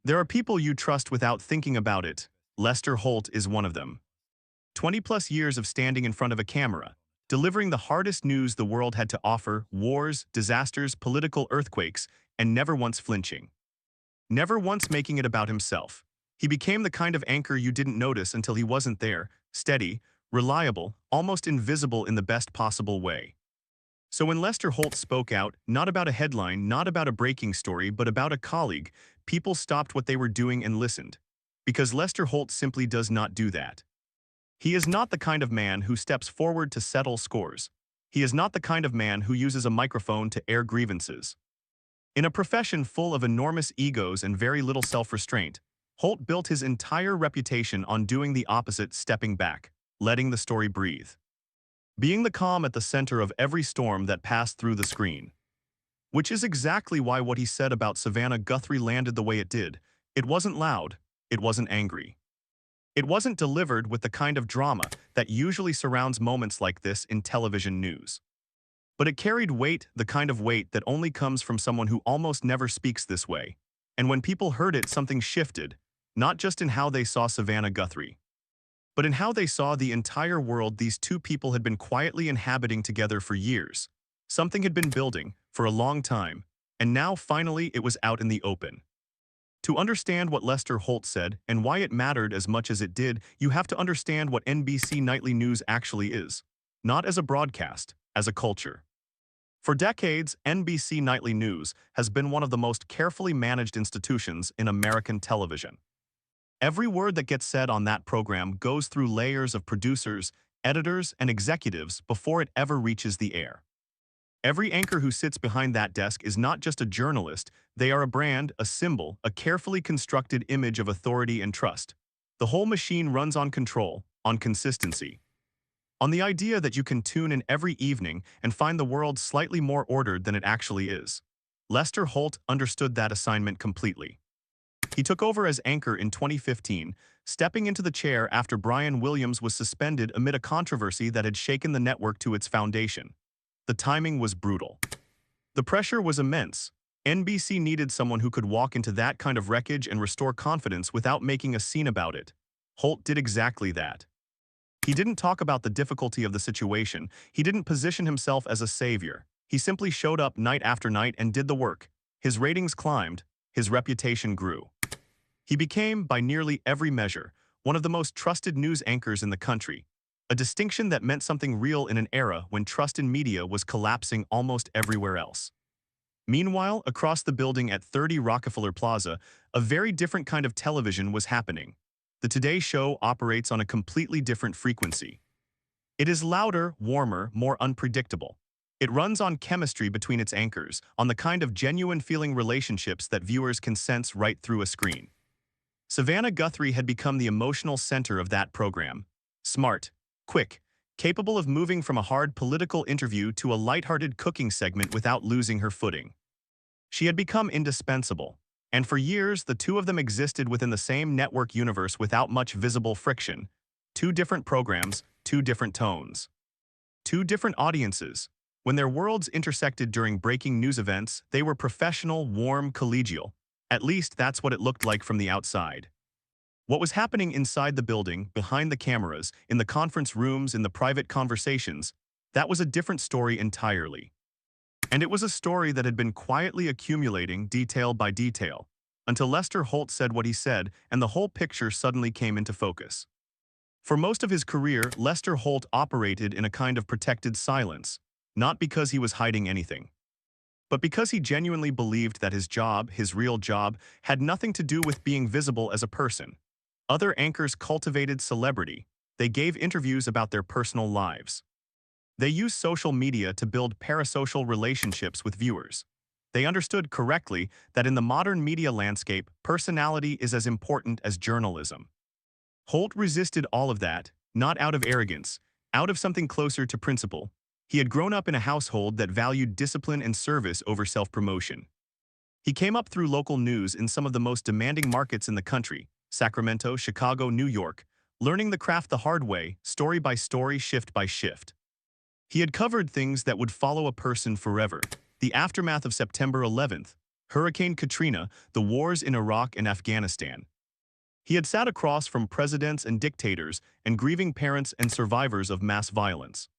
There are people you trust without thinking about it. Lester Holt is one of them. 20-plus years of standing in front of a camera, delivering the hardest news the world had to offer: wars, disasters, political earthquakes, and never once flinching. Never once making it about himself. He became the kind of anchor you didn't notice until he wasn't there, steady, reliable, almost invisible in the best possible way. So when Lester Holt spoke out, not about a headline, not about a breaking story, but about a colleague, people stopped what they were doing and listened. Because Lester Holt simply does not do that. He is not the kind of man who steps forward to settle scores. He is not the kind of man who uses a microphone to air grievances. In a profession full of enormous egos and very little self-restraint, Holt built his entire reputation on doing the opposite: stepping back, letting the story breathe. Being the calm at the center of every storm that passed through the screen. Which is exactly why what he said about Savannah Guthrie landed the way it did. It wasn't loud, it wasn't angry. It wasn't delivered with the kind of drama that usually surrounds moments like this in television news. But it carried weight, the kind of weight that only comes from someone who almost never speaks this way. And when people heard it, something shifted, not just in how they saw Savannah Guthrie, but in how they saw the entire world these two people had been quietly inhabiting together for years. Something had been building for a long time, and now finally it was out in the open. To understand what Lester Holt said and why it mattered as much as it did, you have to understand what NBC nightly news actually is. Not as a broadcast, as a culture. For decades, NBC nightly news has been one of the most carefully managed institutions in American television. Every word that gets said on that program goes through layers of producers, editors, and executives before it ever reaches the air. Every anchor who sits behind that desk is not just a journalist, they are a brand, a symbol, a carefully constructed image of authority and trust. The whole machine runs on control, on consistency, on the idea that you can tune in every evening and find the world slightly more ordered than it actually is. Lester Holt understood that assignment completely. He took over as anchor in 2015, stepping into the chair after Brian Williams was suspended amid a controversy that had shaken the network to its foundation. The timing was brutal. The pressure was immense. NBC needed someone who could walk into that kind of wreckage and restore confidence without making a scene about it. Holt did exactly that. He didn't talk about the difficulty of the situation. He didn't position himself as a savior. He simply showed up night after night and did the work. His ratings climbed. His reputation grew. He became, by nearly every measure, one of the most trusted news anchors in the country, a distinction that meant something real in an era when trust in media was collapsing almost everywhere else. Meanwhile, across the building at 30 Rockefeller Plaza, a very different kind of television was happening. The Today Show operates on a completely different frequency. It is louder, warmer, more unpredictable. It runs on chemistry between its anchors, on the kind of genuine feeling relationships that viewers can sense right through a screen. Savannah Guthrie had become the emotional center of that program. Smart, quick, capable of moving from a hard political interview to a lighthearted cooking segment without losing her footing. She had become indispensable, and for years the two of them existed within the same network universe without much visible friction. Two different programs, two different tones. Two different audiences. When their worlds intersected during breaking news events, they were professional, warm, collegial. At least that's what it looked like from the outside. What was happening inside the building, behind the cameras, in the conference rooms, in the private conversations, that was a different story entirely. And it was a story that had been quietly accumulating detail by detail, until Lester Holt said what he said and the whole picture suddenly came into focus. For most of his career, Lester Holt operated in a kind of protected silence, not because he was hiding anything, but because he genuinely believed that his job, his real job, had nothing to do with being visible as a person. Other anchors cultivated celebrity. They gave interviews about their personal lives. They used social media to build parasocial relationships with viewers. They understood correctly that in the modern media landscape, personality is as important as journalism. Holt resisted all of that, not out of arrogance, out of something closer to principle. He had grown up in a household that valued discipline and service over self-promotion. He came up through local news in some of the most demanding markets in the country: Sacramento, Chicago, New York, learning the craft the hard way, story by story, shift by shift. He had covered things that would follow a person forever: the aftermath of September 11th, Hurricane Katrina, the wars in Iraq and Afghanistan. He had sat across from presidents and dictators and grieving parents and survivors of mass violence.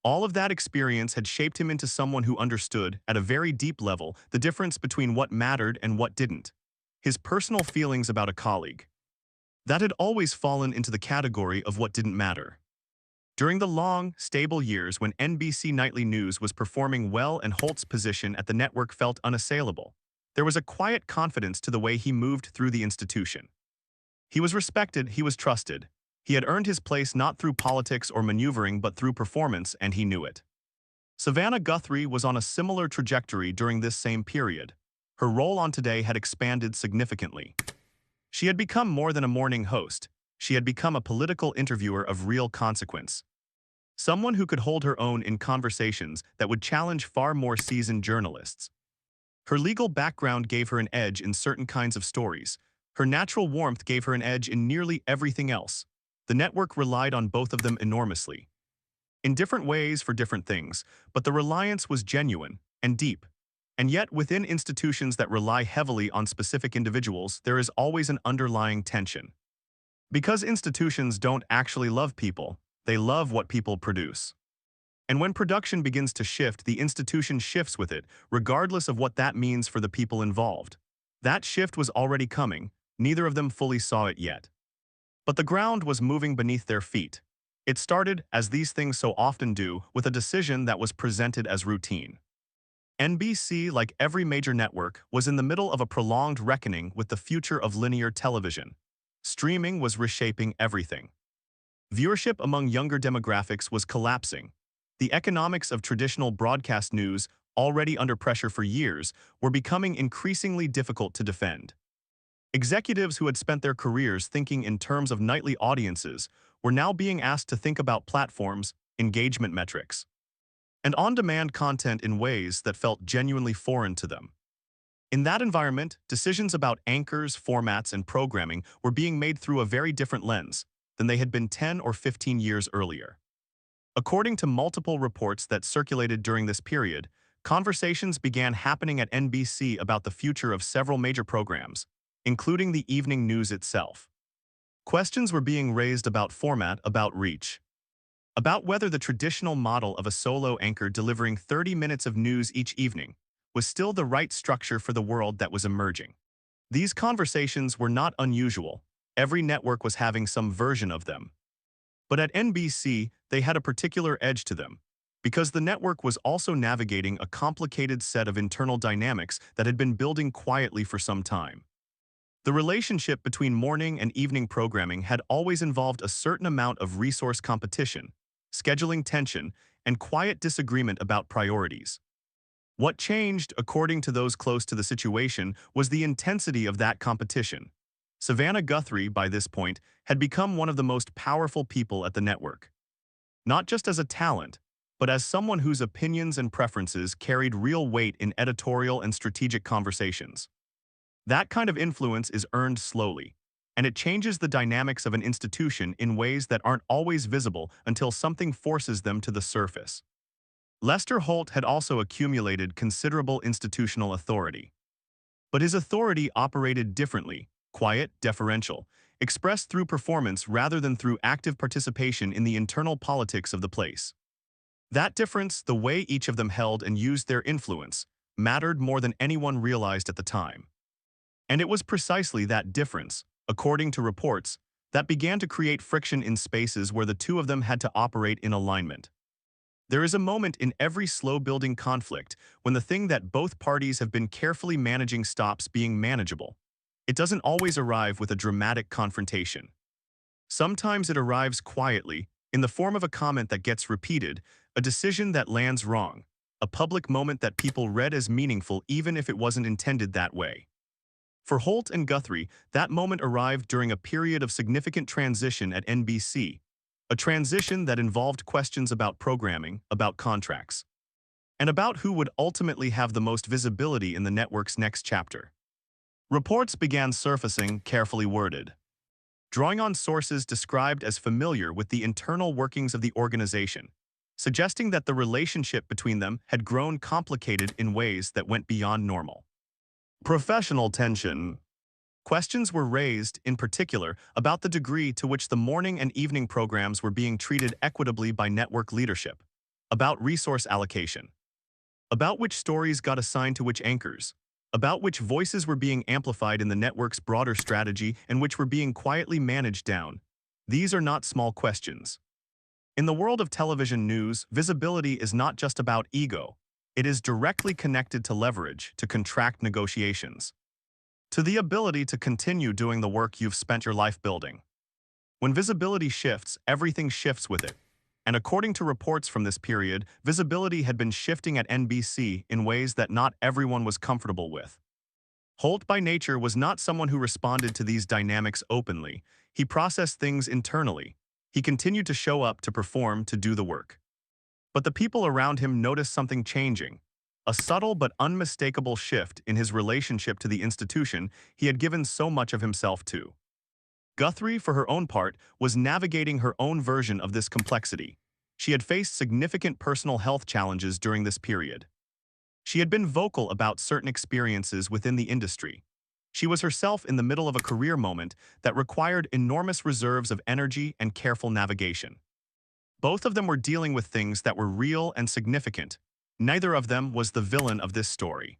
All of that experience had shaped him into someone who understood, at a very deep level, the difference between what mattered and what didn't. His personal feelings about a colleague. That had always fallen into the category of what didn't matter. During the long, stable years when NBC Nightly News was performing well and Holt's position at the network felt unassailable, there was a quiet confidence to the way he moved through the institution. He was respected, he was trusted. He had earned his place not through politics or maneuvering but through performance, and he knew it. Savannah Guthrie was on a similar trajectory during this same period. Her role on Today had expanded significantly. She had become more than a morning host. She had become a political interviewer of real consequence. Someone who could hold her own in conversations that would challenge far more seasoned journalists. Her legal background gave her an edge in certain kinds of stories. Her natural warmth gave her an edge in nearly everything else. The network relied on both of them enormously. In different ways for different things, but the reliance was genuine and deep. And yet, within institutions that rely heavily on specific individuals, there is always an underlying tension. Because institutions don't actually love people, they love what people produce. And when production begins to shift, the institution shifts with it, regardless of what that means for the people involved. That shift was already coming. Neither of them fully saw it yet. But the ground was moving beneath their feet. It started, as these things so often do, with a decision that was presented as routine. NBC, like every major network, was in the middle of a prolonged reckoning with the future of linear television. Streaming was reshaping everything. Viewership among younger demographics was collapsing. The economics of traditional broadcast news, already under pressure for years, were becoming increasingly difficult to defend. Executives who had spent their careers thinking in terms of nightly audiences were now being asked to think about platforms, engagement metrics, and on-demand content in ways that felt genuinely foreign to them. In that environment, decisions about anchors, formats, and programming were being made through a very different lens than they had been 10 or 15 years earlier. According to multiple reports that circulated during this period, conversations began happening at NBC about the future of several major programs, including the evening news itself. Questions were being raised about format, about reach, about whether the traditional model of a solo anchor delivering 30 minutes of news each evening was still the right structure for the world that was emerging. These conversations were not unusual. Every network was having some version of them. But at NBC, they had a particular edge to them, because the network was also navigating a complicated set of internal dynamics that had been building quietly for some time. The relationship between morning and evening programming had always involved a certain amount of resource competition, scheduling tension, and quiet disagreement about priorities. What changed, according to those close to the situation, was the intensity of that competition. Savannah Guthrie, by this point, had become one of the most powerful people at the network. Not just as a talent, but as someone whose opinions and preferences carried real weight in editorial and strategic conversations. That kind of influence is earned slowly, and it changes the dynamics of an institution in ways that aren't always visible until something forces them to the surface. Lester Holt had also accumulated considerable institutional authority. But his authority operated differently, quiet, deferential, expressed through performance rather than through active participation in the internal politics of the place. That difference, the way each of them held and used their influence, mattered more than anyone realized at the time. And it was precisely that difference, according to reports, that began to create friction in spaces where the two of them had to operate in alignment. There is a moment in every slow-building conflict when the thing that both parties have been carefully managing stops being manageable. It doesn't always arrive with a dramatic confrontation. Sometimes it arrives quietly, in the form of a comment that gets repeated, a decision that lands wrong, a public moment that people read as meaningful even if it wasn't intended that way. For Holt and Guthrie, that moment arrived during a period of significant transition at NBC, a transition that involved questions about programming, about contracts, and about who would ultimately have the most visibility in the network's next chapter. Reports began surfacing, carefully worded, drawing on sources described as familiar with the internal workings of the organization, suggesting that the relationship between them had grown complicated in ways that went beyond normal. Professional tension. Questions were raised, in particular, about the degree to which the morning and evening programs were being treated equitably by network leadership, about resource allocation, about which stories got assigned to which anchors, about which voices were being amplified in the network's broader strategy and which were being quietly managed down. These are not small questions. In the world of television news, visibility is not just about ego. It is directly connected to leverage, to contract negotiations, to the ability to continue doing the work you've spent your life building. When visibility shifts, everything shifts with it. And according to reports from this period, visibility had been shifting at NBC in ways that not everyone was comfortable with. Holt by nature was not someone who responded to these dynamics openly. He processed things internally. He continued to show up, to perform, to do the work. But the people around him noticed something changing. A subtle but unmistakable shift in his relationship to the institution he had given so much of himself to. Guthrie, for her own part, was navigating her own version of this complexity. She had faced significant personal health challenges during this period. She had been vocal about certain experiences within the industry. She was herself in the middle of a career moment that required enormous reserves of energy and careful navigation. Both of them were dealing with things that were real and significant. Neither of them was the villain of this story.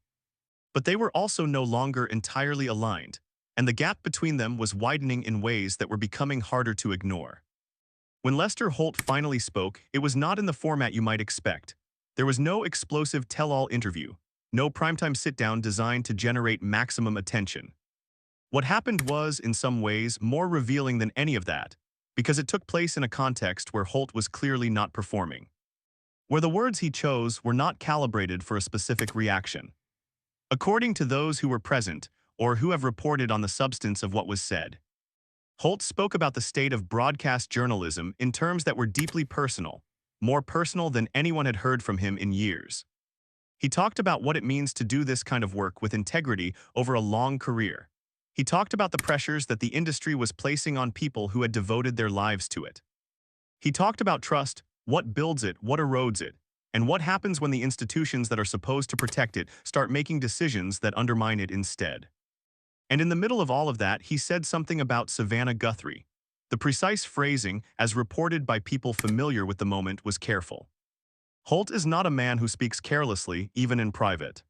But they were also no longer entirely aligned, and the gap between them was widening in ways that were becoming harder to ignore. When Lester Holt finally spoke, it was not in the format you might expect. There was no explosive tell-all interview, no primetime sit-down designed to generate maximum attention. What happened was, in some ways, more revealing than any of that, because it took place in a context where Holt was clearly not performing, where the words he chose were not calibrated for a specific reaction. According to those who were present, or who have reported on the substance of what was said, Holt spoke about the state of broadcast journalism in terms that were deeply personal, more personal than anyone had heard from him in years. He talked about what it means to do this kind of work with integrity over a long career. He talked about the pressures that the industry was placing on people who had devoted their lives to it. He talked about trust, what builds it, what erodes it, and what happens when the institutions that are supposed to protect it start making decisions that undermine it instead. And in the middle of all of that, he said something about Savannah Guthrie. The precise phrasing, as reported by people familiar with the moment, was careful. Holt is not a man who speaks carelessly, even in private.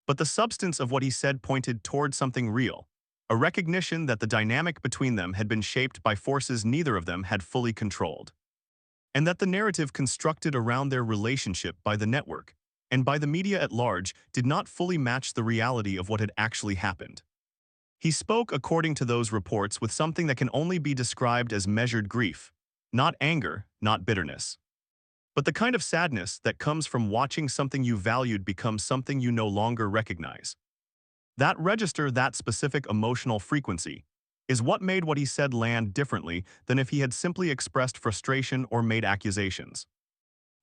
But the substance of what he said pointed toward something real, a recognition that the dynamic between them had been shaped by forces neither of them had fully controlled, and that the narrative constructed around their relationship by the network and by the media at large did not fully match the reality of what had actually happened. He spoke, according to those reports, with something that can only be described as measured grief, not anger, not bitterness, but the kind of sadness that comes from watching something you valued become something you no longer recognize. That register, that specific emotional frequency, is what made what he said land differently than if he had simply expressed frustration or made accusations.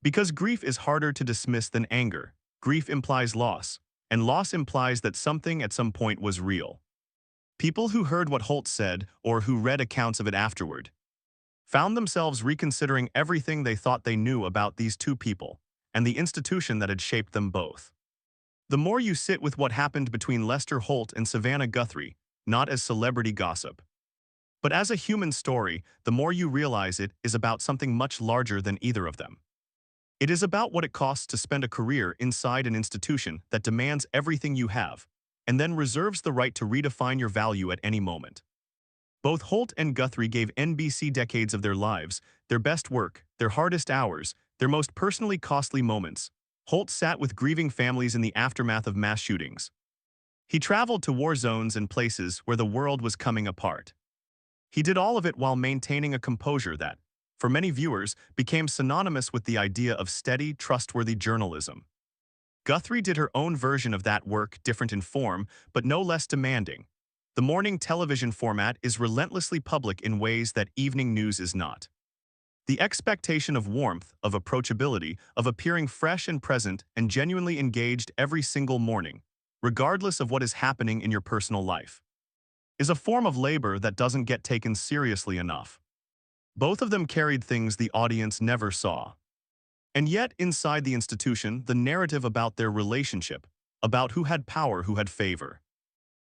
Because grief is harder to dismiss than anger, grief implies loss, and loss implies that something at some point was real. People who heard what Holt said, or who read accounts of it afterward, found themselves reconsidering everything they thought they knew about these two people, and the institution that had shaped them both. The more you sit with what happened between Lester Holt and Savannah Guthrie, not as celebrity gossip, but as a human story, the more you realize it is about something much larger than either of them. It is about what it costs to spend a career inside an institution that demands everything you have, and then reserves the right to redefine your value at any moment. Both Holt and Guthrie gave NBC decades of their lives, their best work, their hardest hours, their most personally costly moments. Holt sat with grieving families in the aftermath of mass shootings. He traveled to war zones and places where the world was coming apart. He did all of it while maintaining a composure that, for many viewers, became synonymous with the idea of steady, trustworthy journalism. Guthrie did her own version of that work, different in form, but no less demanding. The morning television format is relentlessly public in ways that evening news is not. The expectation of warmth, of approachability, of appearing fresh and present and genuinely engaged every single morning, regardless of what is happening in your personal life, is a form of labor that doesn't get taken seriously enough. Both of them carried things the audience never saw. And yet, inside the institution, the narrative about their relationship, about who had power, who had favor,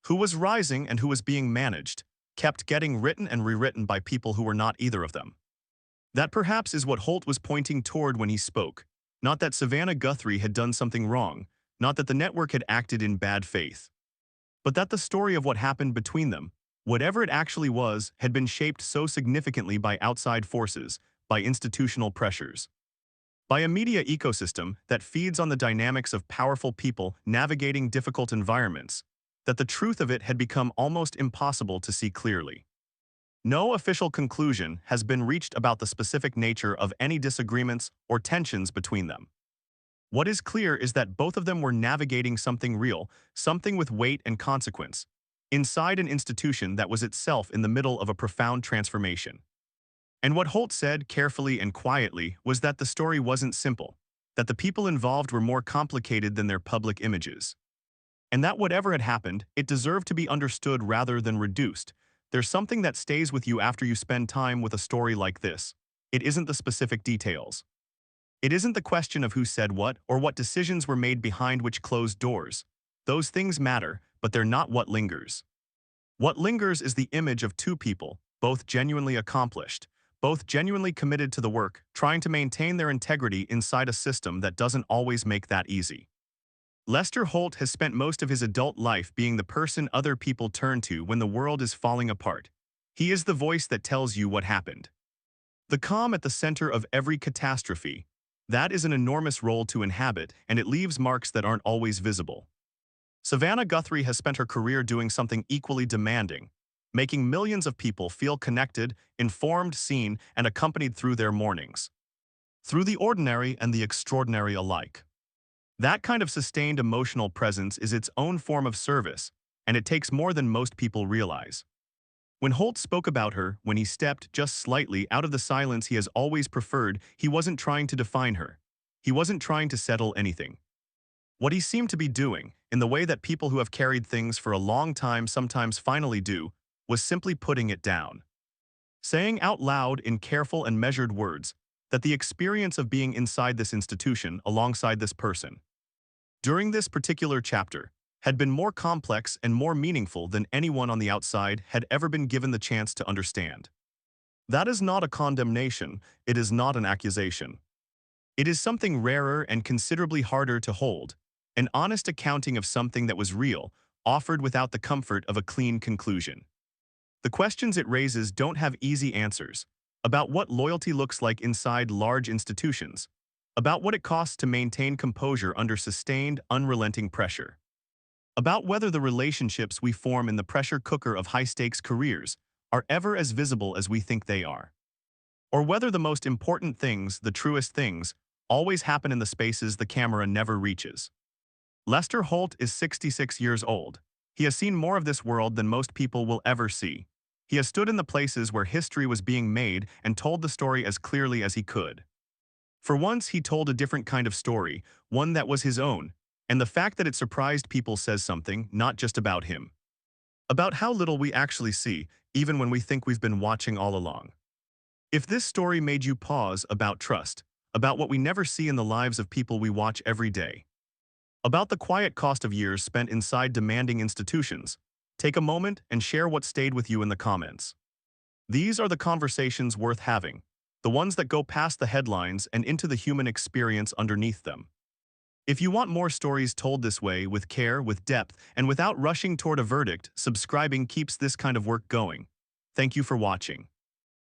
Who was rising and who was being managed, kept getting written and rewritten by people who were not either of them. That perhaps is what Holt was pointing toward when he spoke. Not that Savannah Guthrie had done something wrong, not that the network had acted in bad faith, but that the story of what happened between them, whatever it actually was, had been shaped so significantly by outside forces, by institutional pressures, by a media ecosystem that feeds on the dynamics of powerful people navigating difficult environments, that the truth of it had become almost impossible to see clearly. No official conclusion has been reached about the specific nature of any disagreements or tensions between them. What is clear is that both of them were navigating something real, something with weight and consequence, inside an institution that was itself in the middle of a profound transformation. And what Holt said, carefully and quietly, was that the story wasn't simple, that the people involved were more complicated than their public images. And that whatever had happened, it deserved to be understood rather than reduced. There's something that stays with you after you spend time with a story like this. It isn't the specific details. It isn't the question of who said what or what decisions were made behind which closed doors. Those things matter, but they're not what lingers. What lingers is the image of two people, both genuinely accomplished, both genuinely committed to the work, trying to maintain their integrity inside a system that doesn't always make that easy. Lester Holt has spent most of his adult life being the person other people turn to when the world is falling apart. He is the voice that tells you what happened. The calm at the center of every catastrophe. That is an enormous role to inhabit, and it leaves marks that aren't always visible. Savannah Guthrie has spent her career doing something equally demanding, making millions of people feel connected, informed, seen, and accompanied through their mornings. Through the ordinary and the extraordinary alike. That kind of sustained emotional presence is its own form of service, and it takes more than most people realize. When Holt spoke about her, when he stepped just slightly out of the silence he has always preferred, he wasn't trying to define her. He wasn't trying to settle anything. What he seemed to be doing, in the way that people who have carried things for a long time sometimes finally do, was simply putting it down. Saying out loud in careful and measured words that the experience of being inside this institution alongside this person, during this particular chapter, had been more complex and more meaningful than anyone on the outside had ever been given the chance to understand. That is not a condemnation, it is not an accusation. It is something rarer and considerably harder to hold, an honest accounting of something that was real, offered without the comfort of a clean conclusion. The questions it raises don't have easy answers, about what loyalty looks like inside large institutions, about what it costs to maintain composure under sustained, unrelenting pressure, about whether the relationships we form in the pressure cooker of high-stakes careers are ever as visible as we think they are, or whether the most important things, the truest things, always happen in the spaces the camera never reaches. Lester Holt is 66 years old. He has seen more of this world than most people will ever see. He has stood in the places where history was being made and told the story as clearly as he could. For once, he told a different kind of story, one that was his own, and the fact that it surprised people says something, not just about him. About how little we actually see, even when we think we've been watching all along. If this story made you pause about trust, about what we never see in the lives of people we watch every day, about the quiet cost of years spent inside demanding institutions, take a moment and share what stayed with you in the comments. These are the conversations worth having, the ones that go past the headlines and into the human experience underneath them. If you want more stories told this way, with care, with depth, and without rushing toward a verdict, subscribing keeps this kind of work going. Thank you for watching.